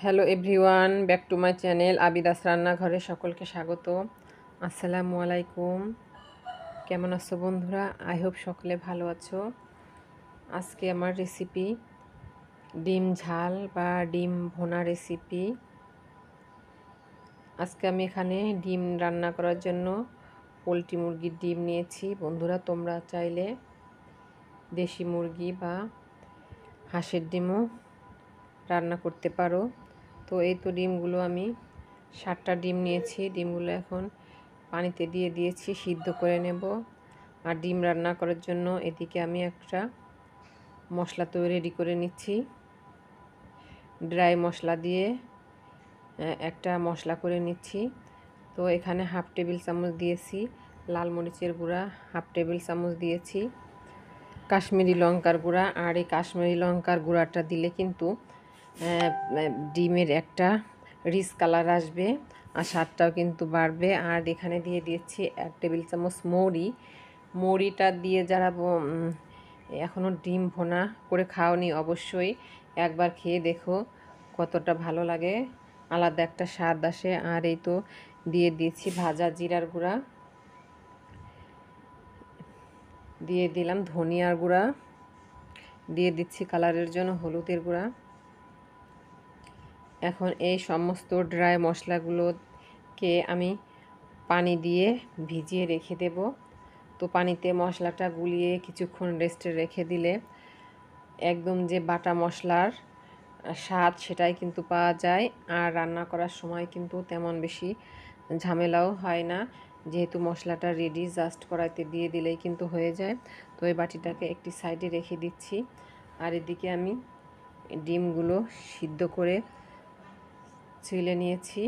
Hello everyone, back to my channel Abida's রান্নাঘরে সকলকে স্বাগত। আসসালামু আলাইকুম। কেমন আছো বন্ধুরা? আই হোপ সকলে ভালো আছো। আজকে আমার রেসিপি ডিম ঝাল বা ডিম ভোনা রেসিপি। আজকে আমি এখানে ডিম রান্না করার জন্য পোলট্রি মুরগির ডিম নিয়েছি। বন্ধুরা, তোমরা চাইলে দেশি মুরগি বা হাঁসের ডিমও রান্না করতে পারো। তো এই তো ডিমগুলো আমি 7টা ডিম নিয়েছি। ডিমগুলো এখন পানিতে দিয়ে দিয়েছি, সিদ্ধ করে নেব। আর ডিম রান্না করার জন্য এদিকে আমি একটা মশলা তো রেডি করে নিচ্ছি। ড্রাই মশলা দিয়ে একটা মশলা করে নিচ্ছি। তো এখানে হাফ টেবিল চামচ দিয়েছি লাল মরিচের গুঁড়া, হাফ টেবিল চামচ দিয়েছি কাশ্মীরি লঙ্কার গুঁড়া। আর এই কাশ্মীরি লঙ্কার গুঁড়াটা দিলে কিন্তু ডিমের একটা রিচ কালার আসবে আর স্বাদটাও কিন্তু বাড়বে। আর এখানে দিয়ে দিয়েছি 1 টেবিল চামচ মৌরিটা দিয়ে যারা এখনও ডিম ভোনা করে খাওনি অবশ্যই একবার খেয়ে দেখো, কতটা ভালো লাগে, আলাদা একটা স্বাদ আসে। আর এই তো দিয়ে দিয়েছি ভাজা জিরার গুঁড়া, দিয়ে দিলাম ধনিয়ার গুঁড়া, দিয়ে দিচ্ছি কালারের জন্য হলুদের গুঁড়া। এখন এই সমস্ত ড্রাই মশলাগুলোকে আমি পানি দিয়ে ভিজিয়ে রেখে দেব। তো পানিতে মশলাটা গুলিয়ে কিছুক্ষণ রেস্টে রেখে দিলে একদম যে বাটা মশলার স্বাদ সেটাই কিন্তু পাওয়া যায়। আর রান্না করার সময় কিন্তু তেমন বেশি ঝামেলাও হয় না, যেহেতু মশলাটা রেডি, জাস্ট কড়াইতে দিয়ে দিলেই কিন্তু হয়ে যায়। তো এই বাটিটাকে একটি সাইডে রেখে দিচ্ছি। আর এদিকে আমি ডিমগুলো সিদ্ধ করে ছিলে নিয়েছি।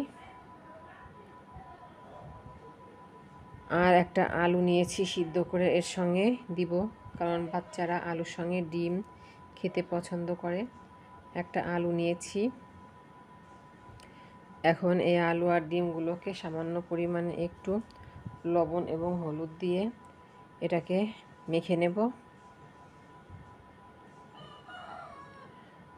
আর একটা আলু নিয়েছি সিদ্ধ করে এর সঙ্গে দিব, কারণ বাচ্চারা আলুর সঙ্গে ডিম খেতে পছন্দ করে। একটা আলু নিয়েছি। এখন এই আলু আর ডিমগুলোকে সামান্য পরিমাণে একটু লবণ এবং হলুদ দিয়ে এটাকে মেখে নেব।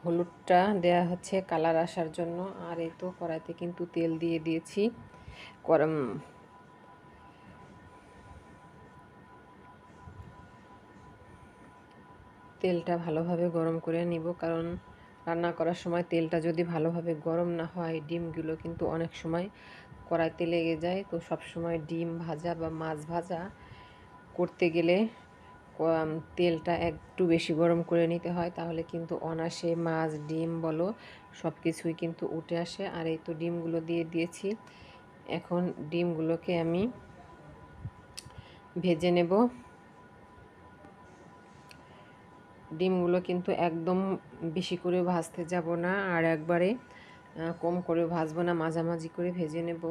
হলুদটা দেয়া হচ্ছে কালার আসার জন্য। আর এই তো কড়াইতে কিন্তু তেল দিয়ে দিয়েছি। তেলটা ভালোভাবে গরম করে নিব, কারণ রান্না করার সময় তেলটা যদি ভালোভাবে গরম না হয় ডিমগুলো কিন্তু অনেক সময় কড়াইতে লেগে যায়। তো সব সময় ডিম ভাজা বা মাছ ভাজা করতে গেলে তেলটা একটু বেশি গরম করে নিতে হয়, তাহলে কিন্তু অনায়াসে মাছ ডিম বলো সব কিছুই কিন্তু উঠে আসে। আর এই তো ডিমগুলো দিয়ে দিয়েছি। এখন ডিমগুলোকে আমি ভেজে নেব। ডিমগুলো কিন্তু একদম বেশি করে ভাজতে যাব না, আর একবারে কম করে ভাজবো না, মাঝামাঝি করে ভেজে নেব।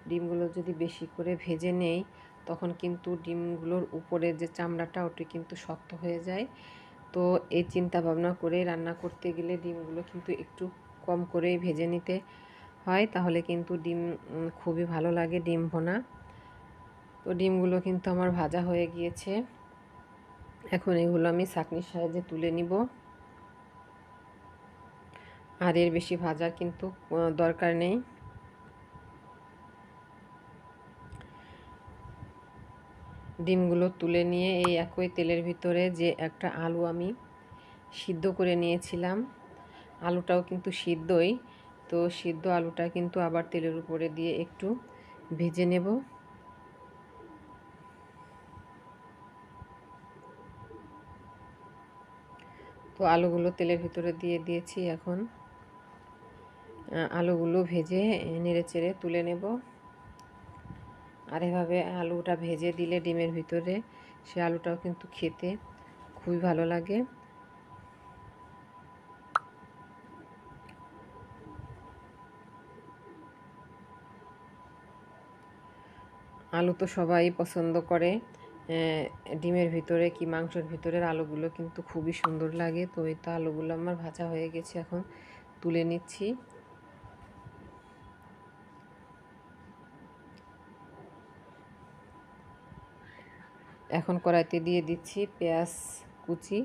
ডিমগুলো যদি বেশি করে ভেজে নেই তখন কিন্তু ডিমগুলোর উপরে যে চামড়াটা ওটি কিন্তু শক্ত হয়ে যায়। তো এই চিন্তা ভাবনা করে রান্না করতে গেলে ডিমগুলো কিন্তু একটু কম করে ভেজে নিতে হয়, তাহলে কিন্তু ডিম খুবই ভালো লাগে ডিম ভোনা। তো ডিমগুলো কিন্তু আমার ভাজা হয়ে গিয়েছে। এখন এগুলো আমি ছাঁকনির সাহায্যে তুলে নিব। আর এর বেশি ভাজার কিন্তু দরকার নেই। ডিমগুলো তুলে নিয়ে এই একই তেলের ভিতরে যে একটা আলু আমি সিদ্ধ করে নিয়েছিলাম, আলুটাও কিন্তু সিদ্ধই, তো সিদ্ধ আলুটা কিন্তু আবার তেলের উপরে দিয়ে একটু ভেজে নেব। তো আলুগুলো তেলের ভিতরে দিয়ে দিয়েছি। এখন আলুগুলো ভেজে নেড়েচেড়ে তুলে নেব। আর এভাবে আলুটা ভেজে দিলে ডিমের ভিতরে সে আলুটাও কিন্তু খেতে খুবই ভালো লাগে। আলু তো সবাই পছন্দ করে, ডিমের ভিতরে কি মাংসের ভিতরের আলুগুলো কিন্তু খুবই সুন্দর লাগে। তো এই তো আলুগুলো আমার ভাজা হয়ে গেছে, এখন তুলে নিচ্ছি। এখন কড়াইতে দিয়ে দিচ্ছি পেঁয়াজ কুচি।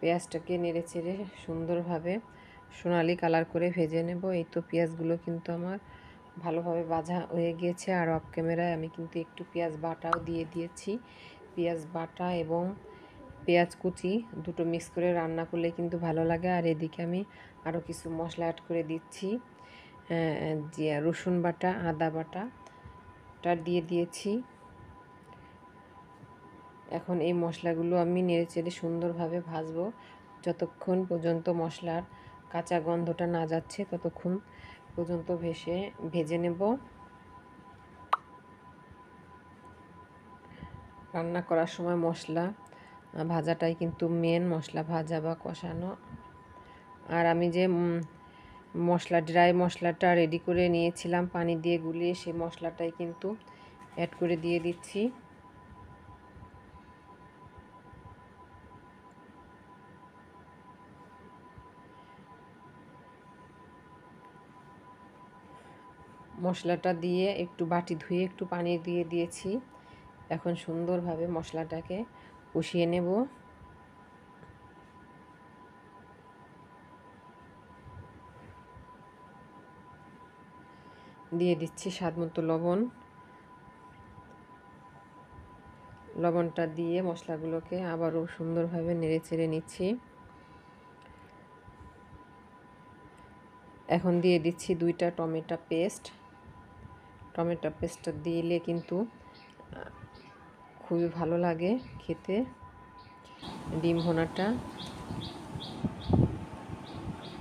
পেঁয়াজটাকে নেড়ে চেড়ে সুন্দরভাবে সোনালি কালার করে ভেজে নেব। এই তো পেঁয়াজগুলো কিন্তু আমার ভালোভাবে ভাজা হয়ে গিয়েছে। আর অফ ক্যামেরায় আমি কিন্তু একটু পেঁয়াজ বাটাও দিয়ে দিয়েছি। পেঁয়াজ বাটা এবং পেঁয়াজ কুচি দুটো মিক্স করে রান্না করলে কিন্তু ভালো লাগে। আর এদিকে আমি আরও কিছু মশলা অ্যাড করে দিচ্ছি। যে রসুন বাটা, আদা বাটাটা দিয়ে দিয়েছি। এখন এই মশলাগুলো আমি নেড়েচেড়ে সুন্দরভাবে ভাজবো। যতক্ষণ পর্যন্ত মশলার কাঁচা গন্ধটা না যাচ্ছে ততক্ষণ পর্যন্ত ভেজে নেব। রান্না করার সময় মশলা ভাজাটাই কিন্তু মেন, মশলা ভাজা বা কষানো। আর আমি যে ড্রাই মশলাটা রেডি করে নিয়েছিলাম পানি দিয়ে গুলিয়ে, সেই মশলাটাই কিন্তু অ্যাড করে দিয়ে দিচ্ছি। মশলাটা দিয়ে একটু বাটি ধুয়ে একটু পানি দিয়ে দিয়েছি। এখন সুন্দরভাবে মশলাটাকে কষিয়ে নেব। দিয়ে দিচ্ছি স্বাদমতো লবণ। লবণটা দিয়ে মশলাগুলোকে আবারও সুন্দরভাবে নেড়েচেড়ে নিচ্ছি। এখন দিয়ে দিচ্ছি 2টা টমেটো পেস্টটা দিলে কিন্তু খুবই ভালো লাগে খেতে ডিম ভুনাটা।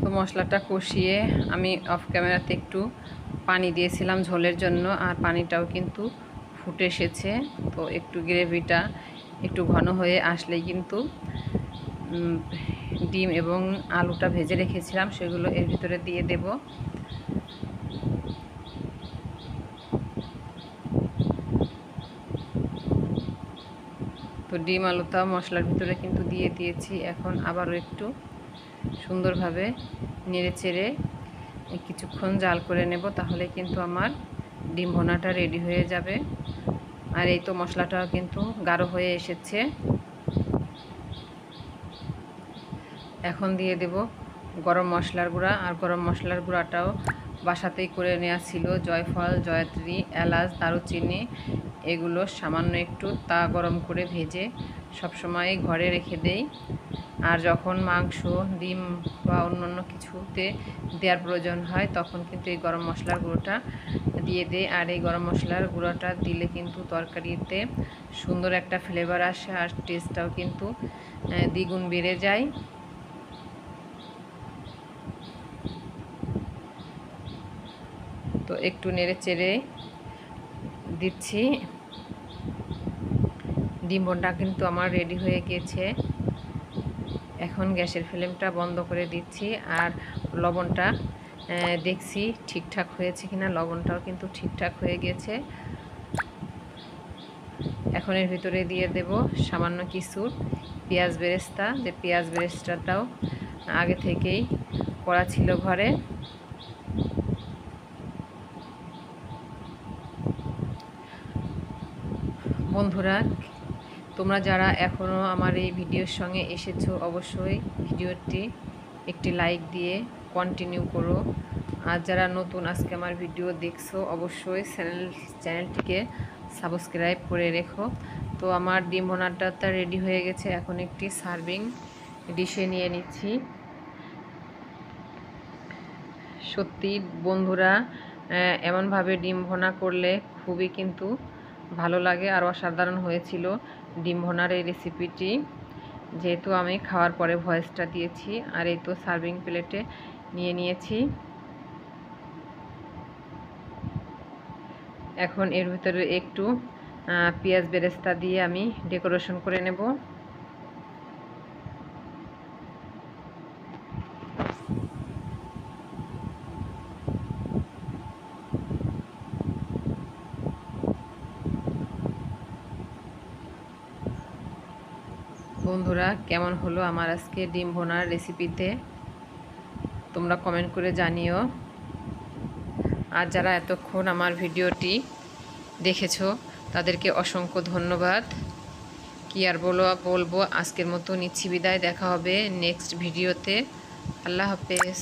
তো মশলাটা কষিয়ে আমি অফ ক্যামেরাতে একটু পানি দিয়েছিলাম ঝোলের জন্য, আর পানিটাও কিন্তু ফুটে এসেছে। তো একটু গ্রেভিটা একটু ঘন হয়ে আসলেই কিন্তু ডিম এবং আলুটা ভেজে রেখেছিলাম সেগুলো এর ভিতরে দিয়ে দেব। তো ডিম আলুটা মশলার ভিতরে কিন্তু দিয়ে দিয়েছি। এখন আবারও একটু সুন্দরভাবে নেড়েচেড়ে কিছুক্ষণ জাল করে নেব, তাহলে কিন্তু আমার ডিম ভুনাটা রেডি হয়ে যাবে। আর এই তো মশলাটাও কিন্তু গাঢ় হয়ে এসেছে। এখন দিয়ে দেব গরম মশলার গুঁড়া। আর গরম মশলার গুঁড়াটাও বাসাতেই করে নেওয়া ছিল। জয়ফল, জয়ত্রী, এলাচ, দারুচিনি এগুলো সামান্য একটু তা গরম করে ভেজে সবসময় ঘরে রেখে দেই। আর যখন মাংস, ডিম বা অন্যান্য কিছুতে দেওয়ার প্রয়োজন হয় তখন কিন্তু এই গরম মশলার গুঁড়োটা দিয়ে দেই। আর এই গরম মশলার গুঁড়োটা দিলে কিন্তু তরকারিতে সুন্দর একটা ফ্লেভার আসে, আর টেস্টটাও কিন্তু দ্বিগুণ বেড়ে যায়। তো একটু নেড়ে চেড়ে দিচ্ছি। ডিম ভুনাটা কিন্তু আমার রেডি হয়ে গিয়েছে। এখন গ্যাসের ফ্লেমটা বন্ধ করে দিচ্ছি। আর লবণটা দেখছি ঠিকঠাক হয়েছে কিনা। লবণটাও কিন্তু ঠিকঠাক হয়ে গেছে। এখন এর ভিতরে দিয়ে দেব সামান্য কিছু পেঁয়াজ বেরেস্তা। যে পেঁয়াজ বেরেস্তাটাও আগে থেকেই করা ছিল ঘরে। বন্ধুরা, তোমরা যারা এখনও আমার এই ভিডিওর সঙ্গে এসেছো অবশ্যই ভিডিওটি একটি লাইক দিয়ে কন্টিনিউ করো। আর যারা নতুন আজকে আমার ভিডিও দেখছো অবশ্যই চ্যানেলটিকে সাবস্ক্রাইব করে রেখো। তো আমার ডিম ভুনাটা রেডি হয়ে গেছে। এখন একটি সার্ভিং ডিশে নিয়ে নিচ্ছি। সত্যি বন্ধুরা, এমনভাবে ডিম ভুনা করলে খুবই কিন্তু ভালো লাগে। আর অসাধারণ হয়েছিল ডিম ভুনার এই রেসিপিটি, যেহেতু আমি খাওয়ার পরে ভয়েসটা দিয়েছি। আর এই তো সার্ভিং প্লেটে নিয়ে নিয়েছি। এখন এর ভিতরে একটু পেঁয়াজ বেরেস্তা দিয়ে আমি ডেকোরেশন করে নেব। বন্ধুরা, কেমন হলো আমার আজকে ডিম ভুনার রেসিপিতে তোমরা কমেন্ট করে জানিও। আর যারা এতক্ষণ আমার ভিডিওটি দেখেছো তাদেরকে অসংখ্য ধন্যবাদ। কি আর বলবো, আজকের মতো নিচ্ছি বিদায়। দেখা হবে নেক্সট ভিডিওতে। আল্লাহ হাফেজ।